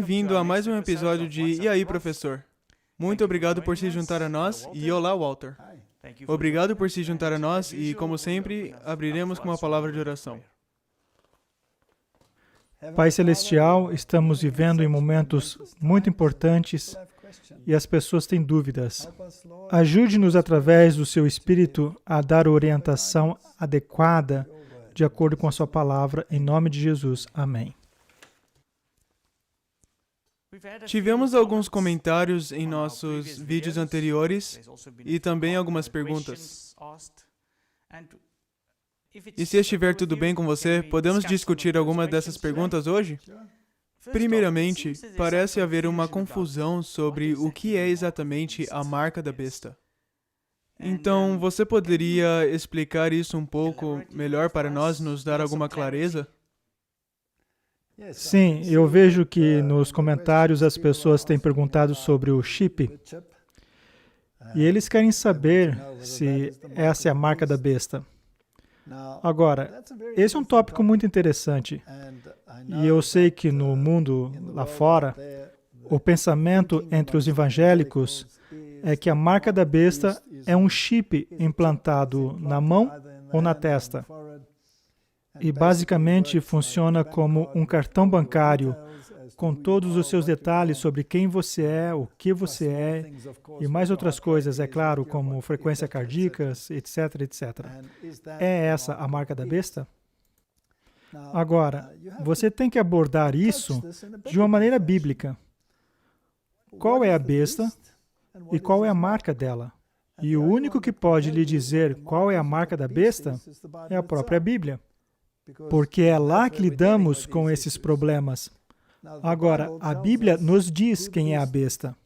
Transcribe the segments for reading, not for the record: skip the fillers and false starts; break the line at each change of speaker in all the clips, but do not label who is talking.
bem-vindo a mais um episódio de E aí, professor? Muito obrigado por se juntar a nós e olá, Walter. Obrigado por se juntar a nós e, como sempre, abriremos com uma palavra de oração.
Pai Celestial, estamos vivendo em momentos muito importantes e as pessoas têm dúvidas. Ajude-nos através do Seu Espírito a dar orientação adequada de acordo com a Sua palavra, em nome de Jesus. Amém.
Tivemos alguns comentários em nossos vídeos anteriores e também algumas perguntas. E se estiver tudo bem com você, podemos discutir algumas dessas perguntas hoje? Primeiramente, parece haver uma confusão sobre o que é exatamente a marca da besta. Então, você poderia explicar isso um pouco melhor para nós, nos dar alguma clareza?
Sim, eu vejo que nos comentários as pessoas têm perguntado sobre o chip e eles querem saber se essa é a marca da besta. Agora, esse é um tópico muito interessante e eu sei que no mundo lá fora, o pensamento entre os evangélicos é que a marca da besta é um chip implantado na mão ou na testa. E basicamente funciona como um cartão bancário com todos os seus detalhes sobre quem você é, o que você é e mais outras coisas, é claro, como frequência cardíaca, etc, etc. É essa a marca da besta? Agora, você tem que abordar isso de uma maneira bíblica. Qual é a besta e qual é a marca dela? E o único que pode lhe dizer qual é a marca da besta é a própria Bíblia. Porque é lá que lidamos com esses problemas. Agora, a Bíblia nos diz quem é a besta.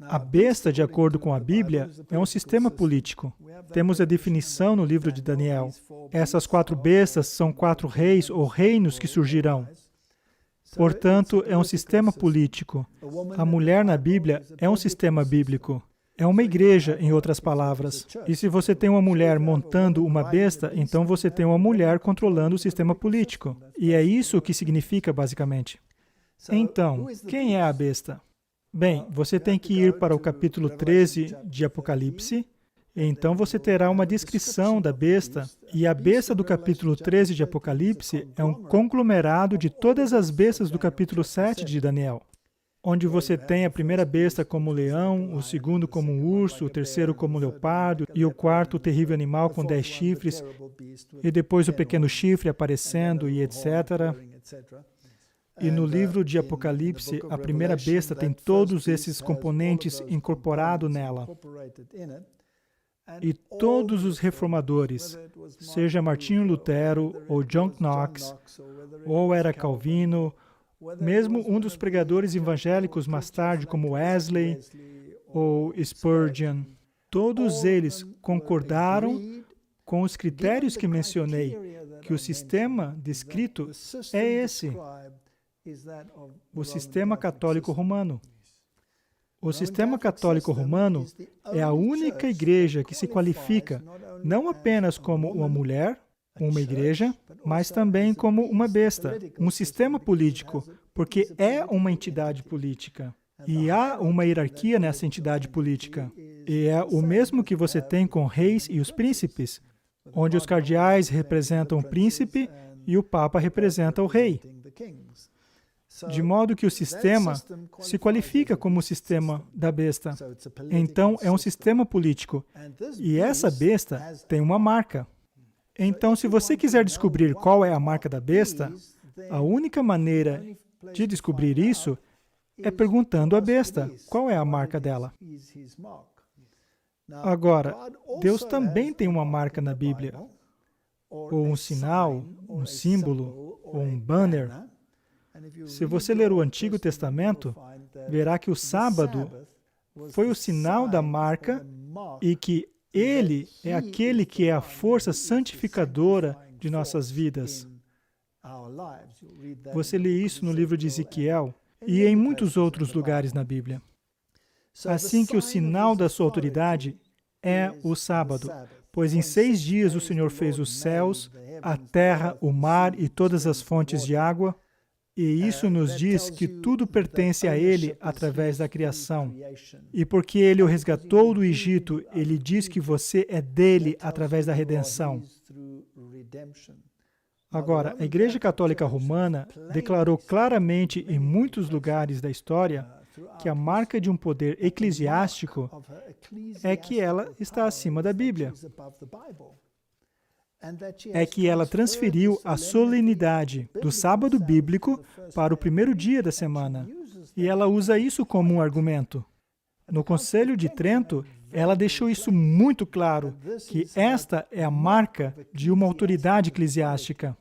A besta, de acordo com a Bíblia, é um sistema político. Temos a definição no livro de Daniel. Essas 4 bestas são 4 reis ou reinos que surgirão. Portanto, é um sistema político. A mulher na Bíblia é um sistema bíblico. É uma igreja, em outras palavras. E se você tem uma mulher montando uma besta, então você tem uma mulher controlando o sistema político. E é isso que significa, basicamente. Então, quem é a besta? Bem, você tem que ir para o capítulo 13 de Apocalipse, e então você terá uma descrição da besta, e a besta do capítulo 13 de Apocalipse é um conglomerado de todas as bestas do capítulo 7 de Daniel, onde você tem a primeira besta como leão, o segundo como um urso, o terceiro como um leopardo, e o quarto o terrível animal com 10 chifres, e depois o pequeno chifre aparecendo, e etc. E no livro de Apocalipse, a primeira besta tem todos esses componentes incorporados nela. E todos os reformadores, seja Martinho Lutero, ou John Knox, ou era Calvino, mesmo um dos pregadores evangélicos mais tarde, como Wesley ou Spurgeon, todos eles concordaram com os critérios que mencionei, que o sistema descrito é esse, o sistema católico romano. O sistema católico romano é a única igreja que se qualifica não apenas como uma mulher, uma igreja, mas também como uma besta, um sistema político, porque é uma entidade política. E há uma hierarquia nessa entidade política. E é o mesmo que você tem com reis e os príncipes, onde os cardeais representam o príncipe e o papa representa o rei. De modo que o sistema se qualifica como o sistema da besta. Então, é um sistema político. E essa besta tem uma marca. Então, se você quiser descobrir qual é a marca da besta, a única maneira de descobrir isso é perguntando à besta qual é a marca dela. Agora, Deus também tem uma marca na Bíblia, ou um sinal, um símbolo, ou um banner. Se você ler o Antigo Testamento, verá que o sábado foi o sinal da marca e que ele é aquele que é a força santificadora de nossas vidas. Você lê isso no livro de Ezequiel e em muitos outros lugares na Bíblia. Assim que o sinal da sua autoridade é o sábado, pois em 6 dias o Senhor fez os céus, a terra, o mar e todas as fontes de água, E isso nos diz que tudo pertence a Ele através da criação. E porque Ele o resgatou do Egito, Ele diz que você é dele através da redenção. Agora, a Igreja Católica Romana declarou claramente em muitos lugares da história que a marca de um poder eclesiástico é que ela está acima da Bíblia. É que ela transferiu a solenidade do sábado bíblico para o primeiro dia da semana. E ela usa isso como um argumento. No Concílio de Trento, ela deixou isso muito claro, que esta é a marca de uma autoridade eclesiástica.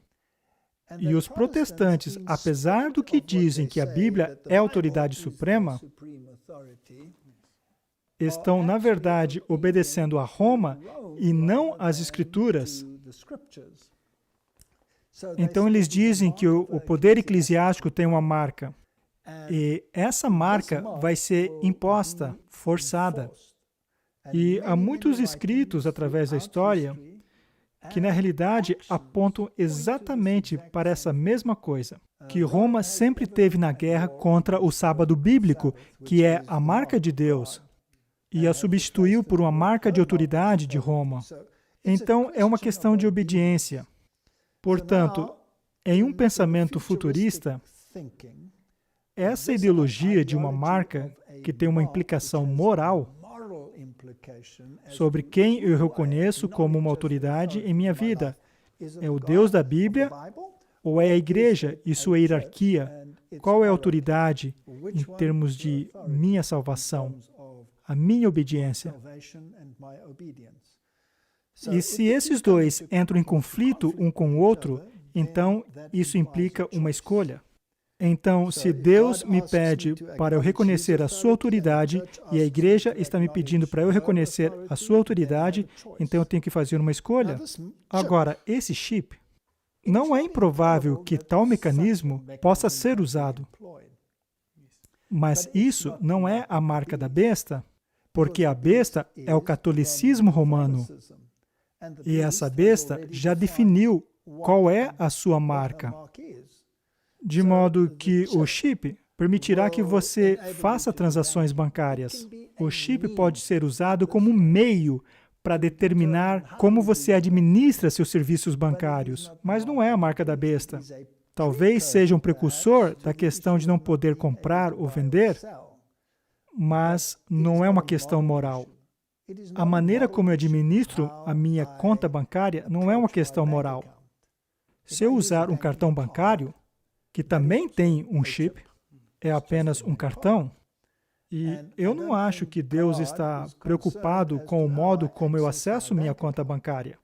E os protestantes, apesar do que dizem que a Bíblia é a autoridade suprema, estão, na verdade, obedecendo a Roma e não às Escrituras. Então, eles dizem que o poder eclesiástico tem uma marca. E essa marca vai ser imposta, forçada. E há muitos escritos através da história que, na realidade, apontam exatamente para essa mesma coisa. Que Roma sempre teve na guerra contra o sábado bíblico, que é a marca de Deus, e a substituiu por uma marca de autoridade de Roma. Então, é uma questão de obediência. Portanto, em um pensamento futurista, essa ideologia de uma marca que tem uma implicação moral sobre quem eu reconheço como uma autoridade em minha vida, é o Deus da Bíblia ou é a igreja e sua hierarquia? Qual é a autoridade em termos de minha salvação, a minha obediência? E se esses dois entram em conflito um com o outro, então isso implica uma escolha. Então, se Deus me pede para eu reconhecer a sua autoridade e a igreja está me pedindo para eu reconhecer a sua autoridade, então eu tenho que fazer uma escolha. Agora, esse chip, não é improvável que tal mecanismo possa ser usado. Mas isso não é a marca da besta, porque a besta é o catolicismo romano. E essa besta já definiu qual é a sua marca. De modo que o chip permitirá que você faça transações bancárias. O chip pode ser usado como um meio para determinar como você administra seus serviços bancários, mas não é a marca da besta. Talvez seja um precursor da questão de não poder comprar ou vender, mas não é uma questão moral. A maneira como eu administro a minha conta bancária não é uma questão moral. Se eu usar um cartão bancário, que também tem um chip, é apenas um cartão, e eu não acho que Deus está preocupado com o modo como eu acesso minha conta bancária.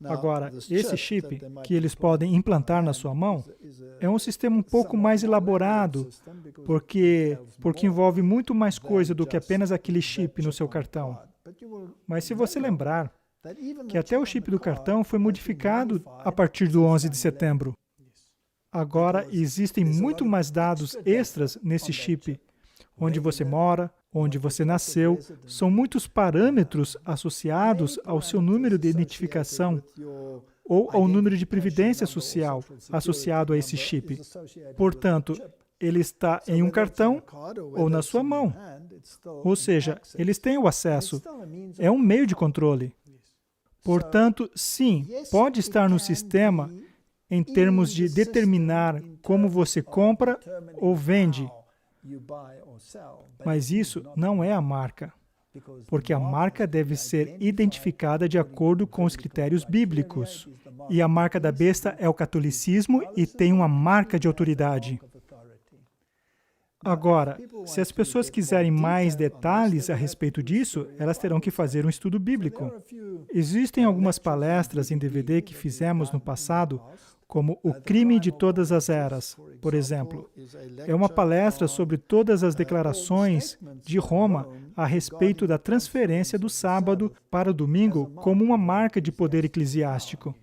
Agora, esse chip que eles podem implantar na sua mão é um sistema um pouco mais elaborado, porque envolve muito mais coisa do que apenas aquele chip no seu cartão. Mas se você lembrar que até o chip do cartão foi modificado a partir do 11 de setembro. Agora, existem muito mais dados extras nesse chip. Onde você mora, onde você nasceu, são muitos parâmetros associados ao seu número de identificação ou ao número de previdência social associado a esse chip. Portanto, ele está em um cartão ou na sua mão. Ou seja, eles têm o acesso. É um meio de controle. Portanto, sim, pode estar no sistema em termos de determinar como você compra ou vende. Mas isso não é a marca, porque a marca deve ser identificada de acordo com os critérios bíblicos. E a marca da besta é o catolicismo e tem uma marca de autoridade. Agora, se as pessoas quiserem mais detalhes a respeito disso, elas terão que fazer um estudo bíblico. Existem algumas palestras em DVD que fizemos no passado, como O Crime de Todas as Eras, por exemplo. É uma palestra sobre todas as declarações de Roma a respeito da transferência do sábado para o domingo como uma marca de poder eclesiástico.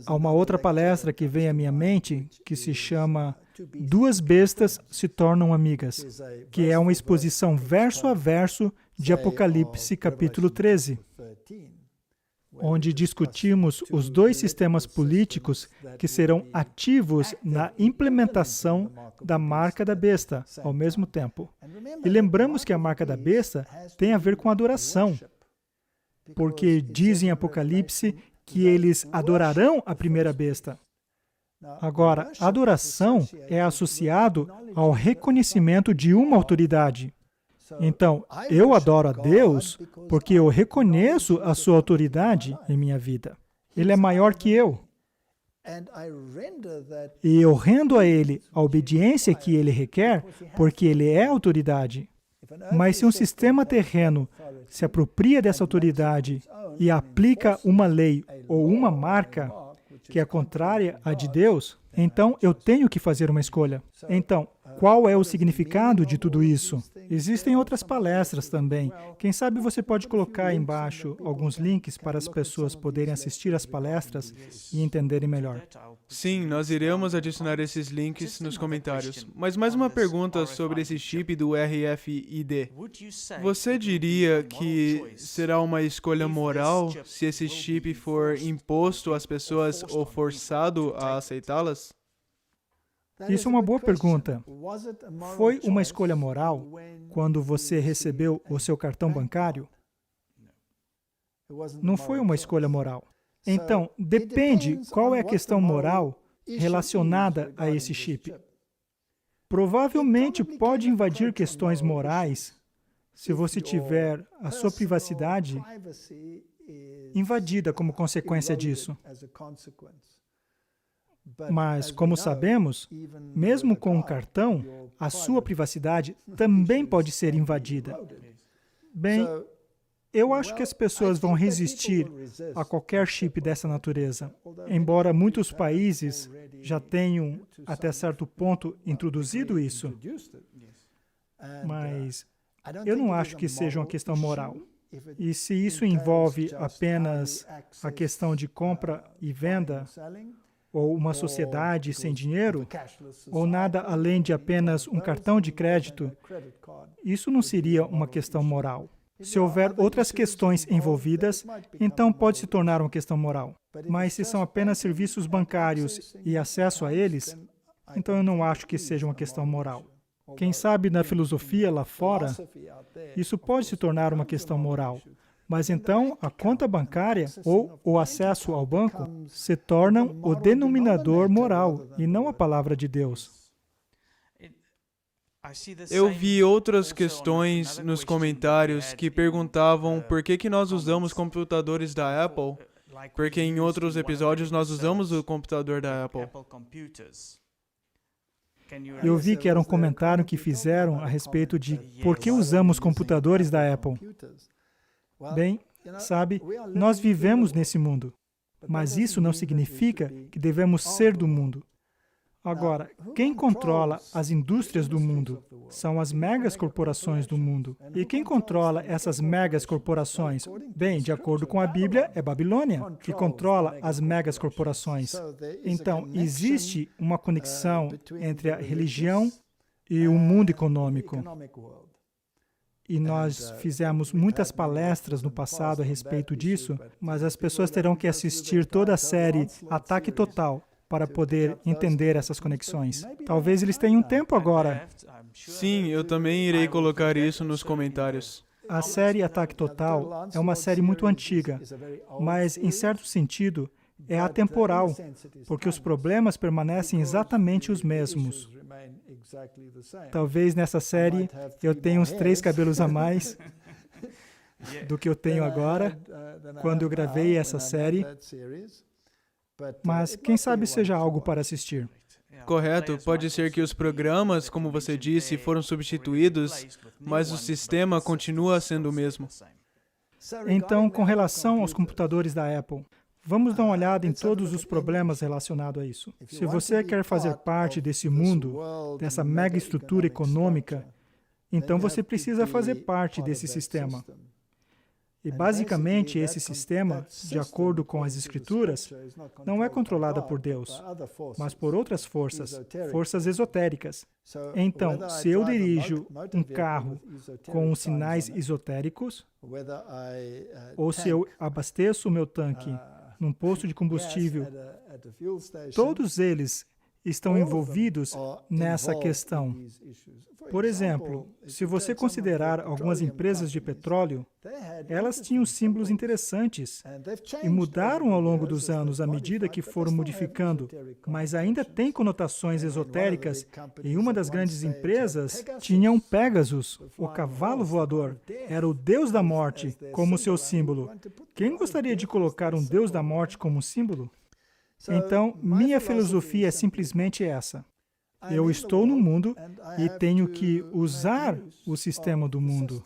Há uma outra palestra que vem à minha mente que se chama Duas Bestas se Tornam Amigas, que é uma exposição verso a verso de Apocalipse capítulo 13. onde discutimos os dois sistemas políticos que serão ativos na implementação da marca da besta ao mesmo tempo. E lembramos que a marca da besta tem a ver com adoração, porque diz em Apocalipse que eles adorarão a primeira besta. Agora, adoração é associado ao reconhecimento de uma autoridade. Então, eu adoro a Deus porque eu reconheço a sua autoridade em minha vida. Ele é maior que eu. E eu rendo a Ele a obediência que Ele requer porque Ele é autoridade. Mas se um sistema terreno se apropria dessa autoridade e aplica uma lei ou uma marca que é contrária à de Deus, então eu tenho que fazer uma escolha. Então, qual é o significado de tudo isso? Existem outras palestras também. Quem sabe você pode colocar aí embaixo alguns links para as pessoas poderem assistir às palestras e entenderem melhor.
Sim, nós iremos adicionar esses links nos comentários. Mas mais uma pergunta sobre esse chip do RFID. Você diria que será uma escolha moral se esse chip for imposto às pessoas ou forçado a aceitá-las?
Isso é uma boa pergunta. Foi uma escolha moral quando você recebeu o seu cartão bancário? Não foi uma escolha moral. Então, depende qual é a questão moral relacionada a esse chip. Provavelmente pode invadir questões morais se você tiver a sua privacidade invadida como consequência disso. Mas, como sabemos, mesmo com um cartão, a sua privacidade também pode ser invadida. Bem, eu acho que as pessoas vão resistir a qualquer chip dessa natureza. Embora muitos países já tenham, até certo ponto, introduzido isso. Mas eu não acho que seja uma questão moral. E se isso envolve apenas a questão de compra e venda, ou uma sociedade sem dinheiro, ou nada além de apenas um cartão de crédito, isso não seria uma questão moral. Se houver outras questões envolvidas, então pode se tornar uma questão moral. Mas se são apenas serviços bancários e acesso a eles, então eu não acho que seja uma questão moral. Quem sabe na filosofia lá fora, isso pode se tornar uma questão moral. Mas então, a conta bancária ou o acesso ao banco se tornam o denominador moral e não a palavra de Deus.
Eu vi outras questões nos comentários que perguntavam por que nós usamos computadores da Apple, porque em outros episódios nós usamos o computador da Apple.
Eu vi que era um comentário que fizeram a respeito de por que usamos computadores da Apple. Bem, sabe, nós vivemos nesse mundo, mas isso não significa que devemos ser do mundo. Agora, quem controla as indústrias do mundo são as megas corporações do mundo. E quem controla essas megas corporações? Bem, de acordo com a Bíblia, é Babilônia, que controla as megas corporações. Então, existe uma conexão entre a religião e o mundo econômico. E nós fizemos muitas palestras no passado a respeito disso, mas as pessoas terão que assistir toda a série Ataque Total para poder entender essas conexões. Talvez eles tenham tempo agora.
Sim, eu também irei colocar isso nos comentários.
A série Ataque Total é uma série muito antiga, mas, em certo sentido, é atemporal, porque os problemas permanecem exatamente os mesmos. Talvez nessa série eu tenha uns 3 cabelos a mais do que eu tenho agora, quando eu gravei essa série. Mas quem sabe seja algo para assistir.
Correto, pode ser que os programas, como você disse, foram substituídos, mas o sistema continua sendo o mesmo.
Então, com relação aos computadores da Apple, vamos dar uma olhada em todos os problemas relacionados a isso. Se você quer fazer parte desse mundo, dessa mega estrutura econômica, então você precisa fazer parte desse sistema. E basicamente esse sistema, de acordo com as Escrituras, não é controlado por Deus, mas por outras forças, forças esotéricas. Então, se eu dirijo um carro com sinais esotéricos, ou se eu abasteço o meu tanque num posto de combustível, todos eles estão envolvidos nessa questão. Por exemplo, se você considerar algumas empresas de petróleo, elas tinham símbolos interessantes e mudaram ao longo dos anos à medida que foram modificando, mas ainda tem conotações esotéricas. E uma das grandes empresas tinha um Pégasus, o cavalo voador. Era o deus da morte como seu símbolo. Quem gostaria de colocar um deus da morte como símbolo? Então, minha filosofia é simplesmente essa. Eu estou no mundo e tenho que usar o sistema do mundo.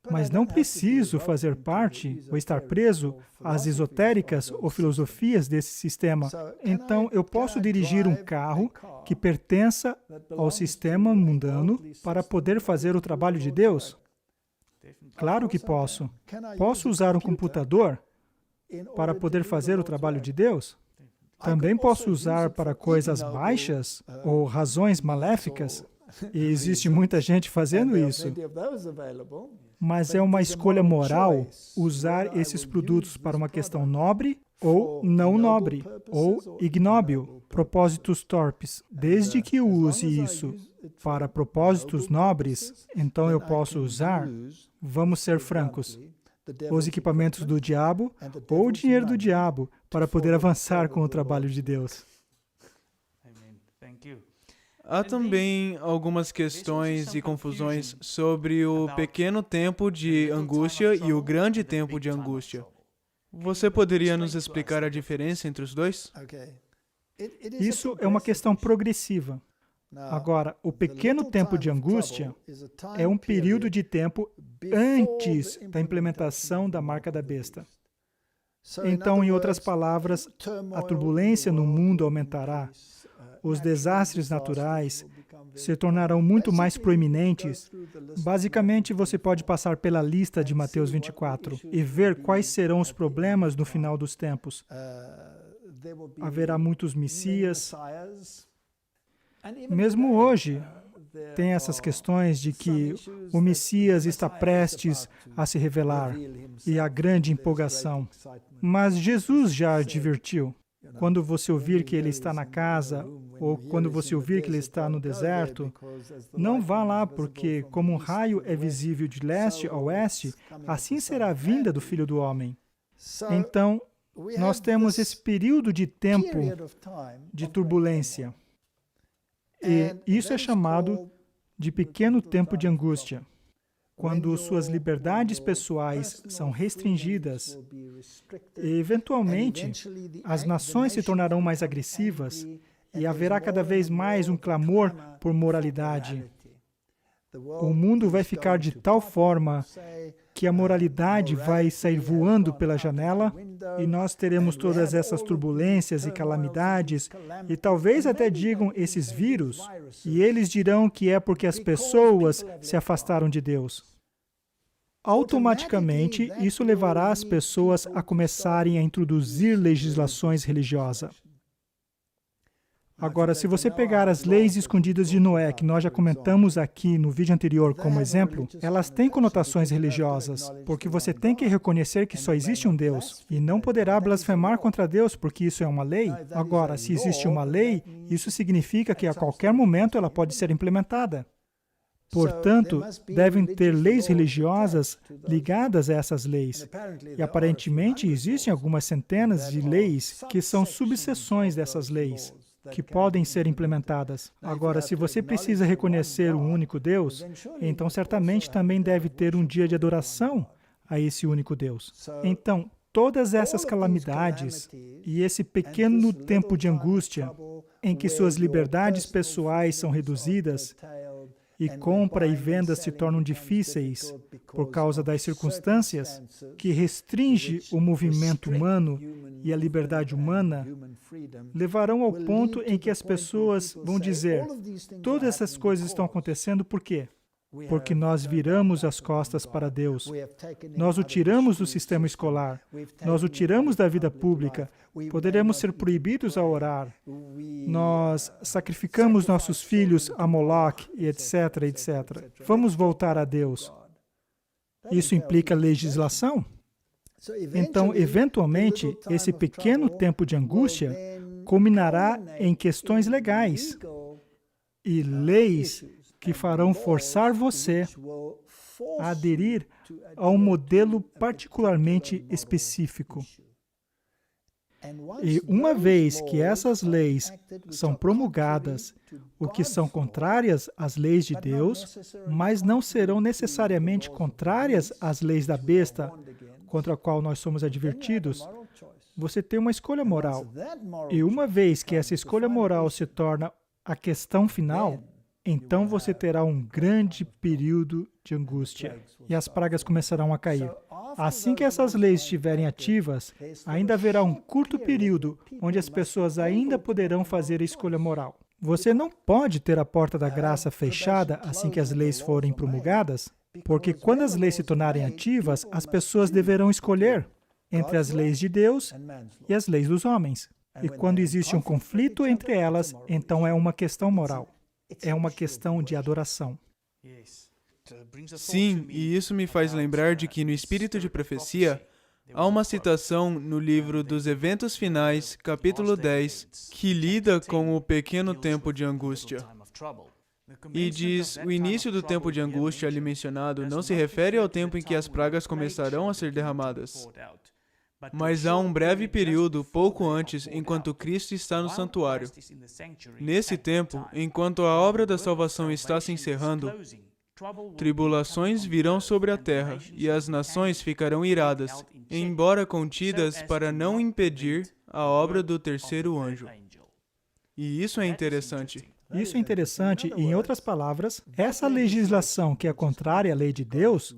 Mas não preciso fazer parte ou estar preso às esotéricas ou filosofias desse sistema. Então, eu posso dirigir um carro que pertença ao sistema mundano para poder fazer o trabalho de Deus? Claro que posso. Posso usar um computador para poder fazer o trabalho de Deus? Também posso usar para coisas baixas ou razões maléficas, e existe muita gente fazendo isso. Mas é uma escolha moral usar esses produtos para uma questão nobre ou não nobre, ou ignóbil, propósitos torpes. Desde que eu use isso para propósitos nobres, então eu posso usar, vamos ser francos, os equipamentos do diabo ou o dinheiro do diabo para poder avançar com o trabalho de Deus.
Há também algumas questões e confusões sobre o pequeno tempo de angústia e o grande tempo de angústia. Você poderia nos explicar a diferença entre os dois?
Isso é uma questão progressiva. Agora, o pequeno tempo de angústia é um período de tempo antes da implementação da marca da besta. Então, em outras palavras, a turbulência no mundo aumentará, os desastres naturais se tornarão muito mais proeminentes. Basicamente, você pode passar pela lista de Mateus 24 e ver quais serão os problemas no final dos tempos. Haverá muitos messias. Mesmo hoje, tem essas questões de que o Messias está prestes a se revelar e há grande empolgação. Mas Jesus já advertiu. Quando você ouvir que ele está na casa, ou quando você ouvir que ele está no deserto, não vá lá, porque como um raio é visível de leste a oeste, assim será a vinda do Filho do Homem. Então, nós temos esse período de tempo de turbulência. E isso é chamado de pequeno tempo de angústia. Quando suas liberdades pessoais são restringidas, e eventualmente as nações se tornarão mais agressivas e haverá cada vez mais um clamor por moralidade. O mundo vai ficar de tal forma que a moralidade vai sair voando pela janela e nós teremos todas essas turbulências e calamidades e talvez até digam esses vírus e eles dirão que é porque as pessoas se afastaram de Deus. Automaticamente, isso levará as pessoas a começarem a introduzir legislações religiosas. Agora, se você pegar as leis escondidas de Noé, que nós já comentamos aqui no vídeo anterior como exemplo, elas têm conotações religiosas, porque você tem que reconhecer que só existe um Deus, e não poderá blasfemar contra Deus, porque isso é uma lei. Agora, se existe uma lei, isso significa que a qualquer momento ela pode ser implementada. Portanto, devem ter leis religiosas ligadas a essas leis. E aparentemente existem algumas centenas de leis que são subseções dessas leis, que podem ser implementadas. Agora, se você precisa reconhecer um único Deus, então certamente também deve ter um dia de adoração a esse único Deus. Então, todas essas calamidades e esse pequeno tempo de angústia em que suas liberdades pessoais são reduzidas e compra e venda se tornam difíceis por causa das circunstâncias que restringe o movimento humano e a liberdade humana, levarão ao ponto em que as pessoas vão dizer: todas essas coisas estão acontecendo por quê? porque nós viramos as costas para Deus. Nós o tiramos do sistema escolar. Nós o tiramos da vida pública. Poderemos ser proibidos a orar. Nós sacrificamos nossos filhos a Moloque, e etc, etc. Vamos voltar a Deus. Isso implica legislação? Então, eventualmente, esse pequeno tempo de angústia culminará em questões legais e leis que farão forçar você a aderir a um modelo particularmente específico. E uma vez que essas leis são promulgadas, o que são contrárias às leis de Deus, mas não serão necessariamente contrárias às leis da besta, contra a qual nós somos advertidos, você tem uma escolha moral. E uma vez que essa escolha moral se torna a questão final, então você terá um grande período de angústia e as pragas começarão a cair. Assim que essas leis estiverem ativas, ainda haverá um curto período onde as pessoas ainda poderão fazer a escolha moral. Você não pode ter a porta da graça fechada assim que as leis forem promulgadas, porque quando as leis se tornarem ativas, as pessoas deverão escolher entre as leis de Deus e as leis dos homens. E quando existe um conflito entre elas, então é uma questão moral. É uma questão de adoração.
Sim, e isso me faz lembrar de que no Espírito de Profecia, há uma citação no livro dos Eventos Finais, capítulo 10, que lida com o pequeno tempo de angústia. E diz, o início do tempo de angústia ali mencionado não se refere ao tempo em que as pragas começarão a ser derramadas. Mas há um breve período, pouco antes, enquanto Cristo está no santuário. Nesse tempo, enquanto a obra da salvação está se encerrando, tribulações virão sobre a terra, e as nações ficarão iradas, embora contidas para não impedir a obra do terceiro anjo. E isso é interessante.
Isso é interessante, e em outras palavras, essa legislação que é contrária à lei de Deus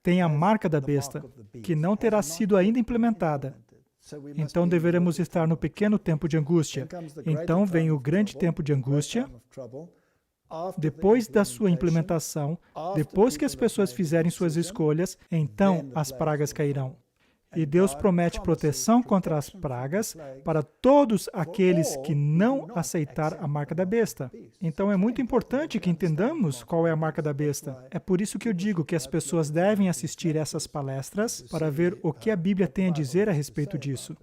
tem a marca da besta, que não terá sido ainda implementada. Então deveremos estar no pequeno tempo de angústia. Então vem o grande tempo de angústia. Depois da sua implementação, depois que as pessoas fizerem suas escolhas, então as pragas cairão. E Deus promete proteção contra as pragas para todos aqueles que não aceitar a marca da besta. Então é muito importante que entendamos qual é a marca da besta. É por isso que eu digo que as pessoas devem assistir essas palestras para ver o que a Bíblia tem a dizer a respeito disso.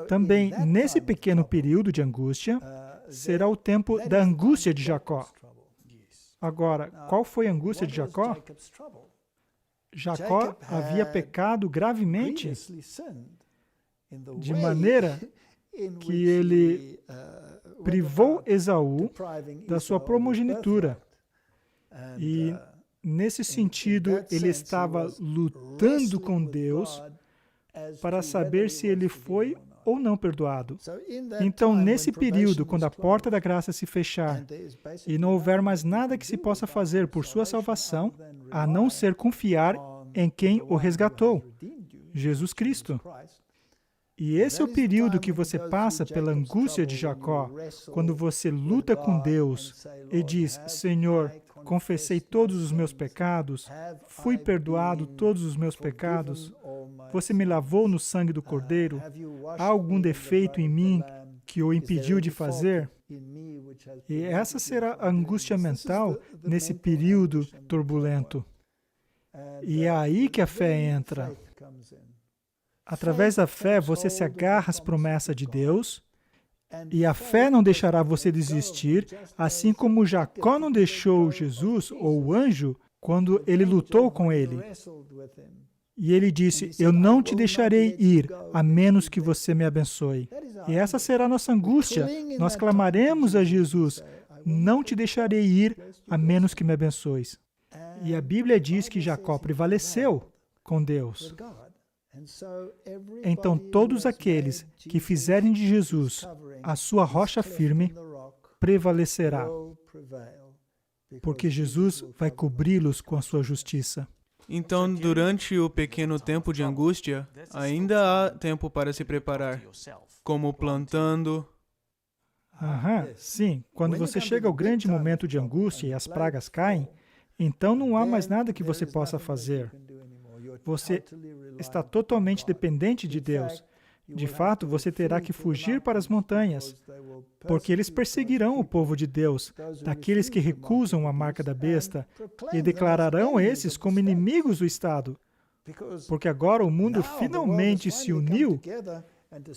Também, nesse pequeno período de angústia, será o tempo da angústia de Jacó. Agora, qual foi a angústia de Jacó? Jacó havia pecado gravemente, de maneira que ele privou Esaú da sua primogenitura. E, nesse sentido, ele estava lutando com Deus para saber se ele foi ou não perdoado. Então, nesse período, quando a porta da graça se fechar e não houver mais nada que se possa fazer por sua salvação, a não ser confiar em quem o resgatou, Jesus Cristo. E esse é o período que você passa pela angústia de Jacó, quando você luta com Deus e diz, Senhor, confessei todos os meus pecados, fui perdoado todos os meus pecados, você me lavou no sangue do Cordeiro, há algum defeito em mim que o impediu de fazer? E essa será a angústia mental nesse período turbulento. E é aí que a fé entra. Através da fé, você se agarra às promessas de Deus, e a fé não deixará você desistir, assim como Jacó não deixou Jesus, ou o anjo, quando ele lutou com ele. E ele disse, eu não te deixarei ir, a menos que você me abençoe. E essa será a nossa angústia. Nós clamaremos a Jesus, não te deixarei ir, a menos que me abençoes. E a Bíblia diz que Jacó prevaleceu com Deus. Então, todos aqueles que fizerem de Jesus a sua rocha firme, prevalecerá, porque Jesus vai cobri-los com a sua justiça.
Então, durante o pequeno tempo de angústia, ainda há tempo para se preparar, como plantando,
Sim. Quando você chega ao grande momento de angústia e as pragas caem, então não há mais nada que você possa fazer. Você está totalmente dependente de Deus. De fato, você terá que fugir para as montanhas, porque eles perseguirão o povo de Deus, daqueles que recusam a marca da besta, e declararão esses como inimigos do Estado. Porque agora o mundo finalmente se uniu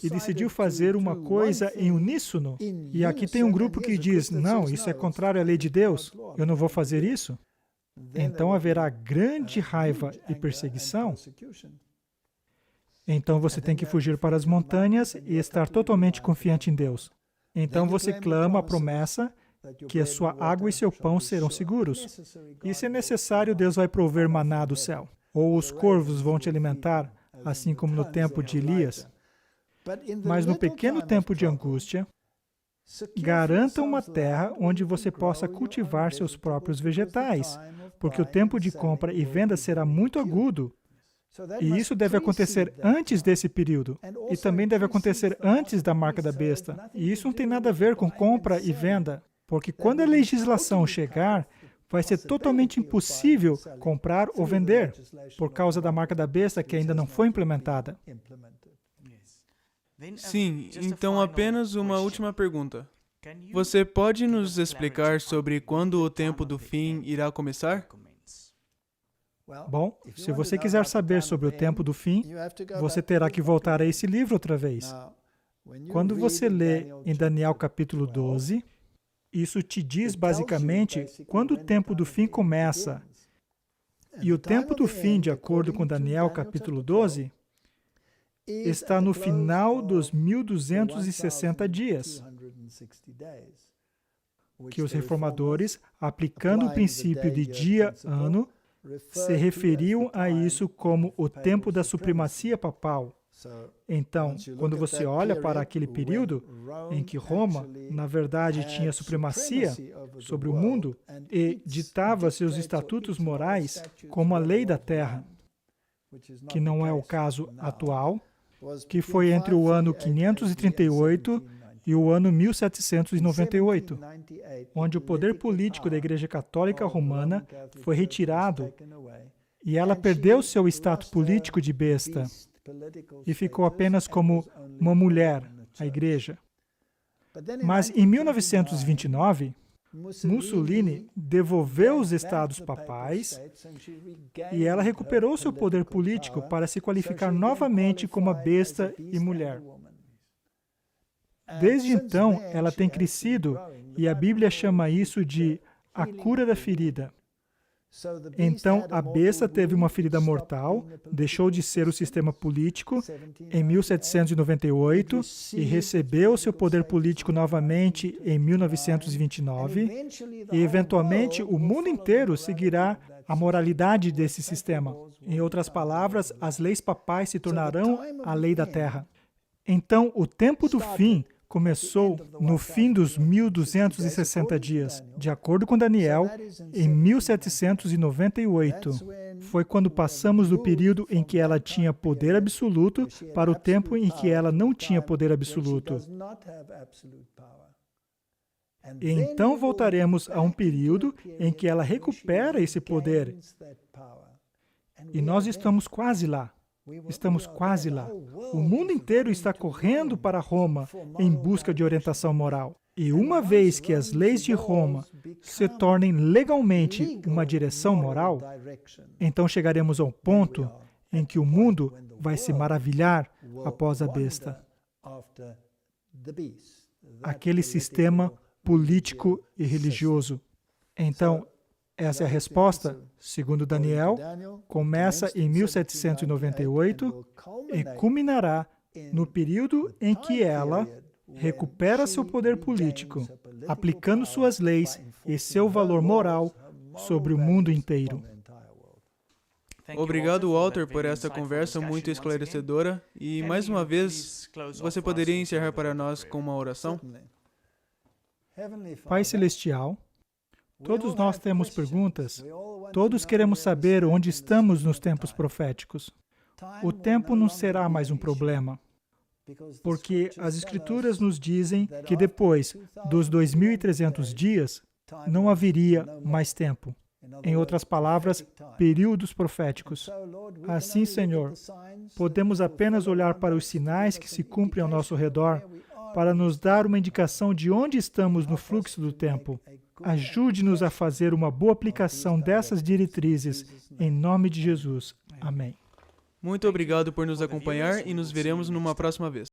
e decidiu fazer uma coisa em uníssono. E aqui tem um grupo que diz, não, isso é contrário à lei de Deus, eu não vou fazer isso. Então haverá grande raiva e perseguição. Então você tem que fugir para as montanhas e estar totalmente confiante em Deus. Então você clama a promessa que a sua água e seu pão serão seguros. E se é necessário, Deus vai prover maná do céu. Ou os corvos vão te alimentar, assim como no tempo de Elias. Mas no pequeno tempo de angústia, garanta uma terra onde você possa cultivar seus próprios vegetais, porque o tempo de compra e venda será muito agudo. E isso deve acontecer antes desse período. E também deve acontecer antes da marca da besta. E isso não tem nada a ver com compra e venda, porque quando a legislação chegar, vai ser totalmente impossível comprar ou vender, por causa da marca da besta que ainda não foi implementada.
Sim, então apenas uma última pergunta. Você pode nos explicar sobre quando o tempo do fim irá começar?
Bom, se você quiser saber sobre o tempo do fim, você terá que voltar a esse livro outra vez. Quando você lê em Daniel capítulo 12, isso te diz basicamente quando o tempo do fim começa. E o tempo do fim, de acordo com Daniel capítulo 12, está no final dos 1260 dias, que os reformadores, aplicando o princípio de dia-ano, se referiam a isso como o tempo da supremacia papal. Então, quando você olha para aquele período em que Roma, na verdade, tinha supremacia sobre o mundo e ditava seus estatutos morais como a lei da terra, que não é o caso atual, que foi entre o ano 538 e o ano 1798, onde o poder político da Igreja Católica Romana foi retirado e ela perdeu seu status político de besta e ficou apenas como uma mulher, a Igreja. Mas em 1929, Mussolini devolveu os estados papais e ela recuperou seu poder político para se qualificar novamente como a besta e mulher. Desde então, ela tem crescido e a Bíblia chama isso de a cura da ferida. Então, a besta teve uma ferida mortal, deixou de ser o sistema político em 1798 e recebeu seu poder político novamente em 1929 e, eventualmente, o mundo inteiro seguirá a moralidade desse sistema. Em outras palavras, as leis papais se tornarão a lei da terra. Então, o tempo do fim começou no fim dos 1260 dias. De acordo com Daniel, em 1798. Foi quando passamos do período em que ela tinha poder absoluto para o tempo em que ela não tinha poder absoluto. E então voltaremos a um período em que ela recupera esse poder. E nós estamos quase lá. Estamos quase lá. O mundo inteiro está correndo para Roma em busca de orientação moral. E uma vez que as leis de Roma se tornem legalmente uma direção moral, então chegaremos ao ponto em que o mundo vai se maravilhar após a besta. Aquele sistema político e religioso. Então, essa é a resposta, segundo Daniel, começa em 1798 e culminará no período em que ela recupera seu poder político, aplicando suas leis e seu valor moral sobre o mundo inteiro.
Obrigado, Walter, por esta conversa muito esclarecedora. E, mais uma vez, você poderia encerrar para nós com uma oração?
Pai Celestial, todos nós temos perguntas. Todos queremos saber onde estamos nos tempos proféticos. O tempo não será mais um problema. Porque as Escrituras nos dizem que depois dos 2.300 dias, não haveria mais tempo. Em outras palavras, períodos proféticos. Assim, Senhor, podemos apenas olhar para os sinais que se cumprem ao nosso redor para nos dar uma indicação de onde estamos no fluxo do tempo. Ajude-nos a fazer uma boa aplicação dessas diretrizes, em nome de Jesus. Amém.
Muito obrigado por nos acompanhar e nos veremos numa próxima vez.